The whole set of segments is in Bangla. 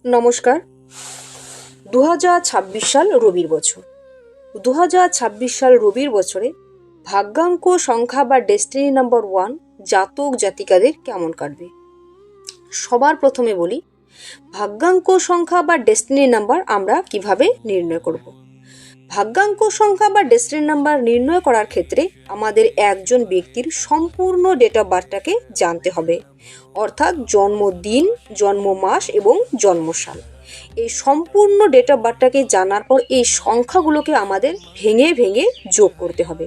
নমস্কার। 2026 সাল রবির বছর। 2026 সাল রবির বছরে ভাগ্যাঙ্ক সংখ্যা বা ডেস্টিনি নাম্বার 1 জাতক জাতিকাদের কেমন কাটবে। সবার প্রথমে বলি, ভাগ্যাঙ্ক সংখ্যা বা ডেস্টিনি নাম্বার আমরা কিভাবে নির্ণয় করব। ভাগ্যাঙ্ক সংখ্যা বা ডেস্টিনি নাম্বার নির্ণয় করার ক্ষেত্রে আমাদের একজন ব্যক্তির সম্পূর্ণ ডেট অফ বার্থটাকে জানতে হবে, অর্থাৎ জন্মদিন, জন্ম মাস এবং জন্মসাল। এই সম্পূর্ণ ডেট অফ বার্থটাকে জানার পর এই সংখ্যাগুলোকে আমাদের ভেঙে ভেঙে যোগ করতে হবে।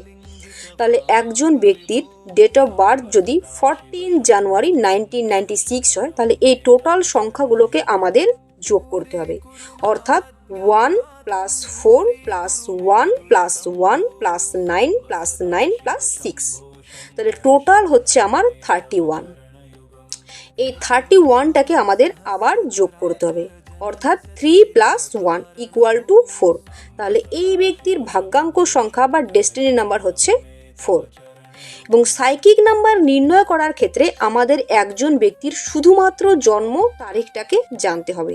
তাহলে একজন ব্যক্তির ডেট অফ বার্থ যদি 14 জানুয়ারি 1996 হয়, তাহলে এই টোটাল সংখ্যাগুলোকে আমাদের যোগ করতে হবে, অর্থাৎ 1 + 4 + 1 + 1 + 9 + 9 + 6, তাহলে টোটাল হচ্ছে আমার 31। এই 31টাকে আমাদের আবার যোগ করতে হবে, অর্থাৎ 3 + 1 = 4। তাহলে এই ব্যক্তির ভাগ্যাঙ্ক সংখ্যা বা ডেস্টিনি নাম্বার হচ্ছে 4। এবং সাইকিক নাম্বার নির্ণয় করার ক্ষেত্রে আমাদের একজন ব্যক্তির শুধুমাত্র জন্ম তারিখটাকে জানতে হবে।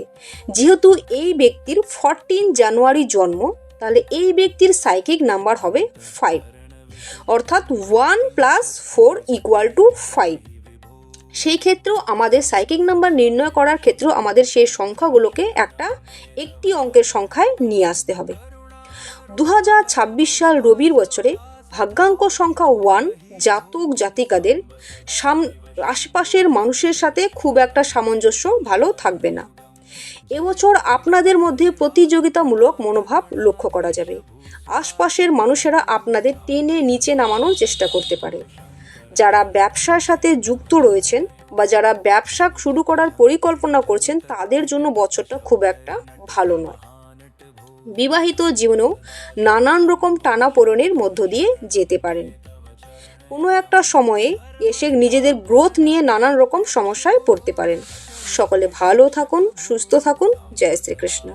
যেহেতু এই ব্যক্তির 14 জানুয়ারি জন্ম, তাহলে এই ব্যক্তির সাইকিক নাম্বার হবে 5, অর্থাৎ 1 + 4 = 5। সেই ক্ষেত্রেও আমাদের সাইকিক নাম্বার নির্ণয় করার ক্ষেত্রেও আমাদের সেই সংখ্যাগুলোকে একটি অঙ্কের সংখ্যায় নিয়ে আসতে হবে। 2026 সাল রবির বছরে ভাগ্যাঙ্ক সংখ্যা 1 জাতক জাতিকাদের আশেপাশের মানুষের সাথে খুব একটা সামঞ্জস্য ভালো থাকবে না। এবছর আপনাদের মধ্যে প্রতিযোগিতামূলক মনোভাব লক্ষ্য করা যাবে। আশপাশের মানুষেরা আপনাদের টেনে নিচে নামানোর চেষ্টা করতে পারে। যারা ব্যবসার সাথে যুক্ত রয়েছেন বা যারা ব্যবসা শুরু করার পরিকল্পনা করছেন, তাদের জন্য বছরটা খুব একটা ভালো নয়। বিবাহিত জীবনেও নানান রকম টানাপোড়েনের মধ্য দিয়ে যেতে পারেন। কোনো একটা সময়ে এসে নিজেদের গ্রোথ নিয়ে নানান রকম সমস্যায় পড়তে পারেন। সকলে ভালো থাকুন, সুস্থ থাকুন। জয় শ্রীকৃষ্ণ।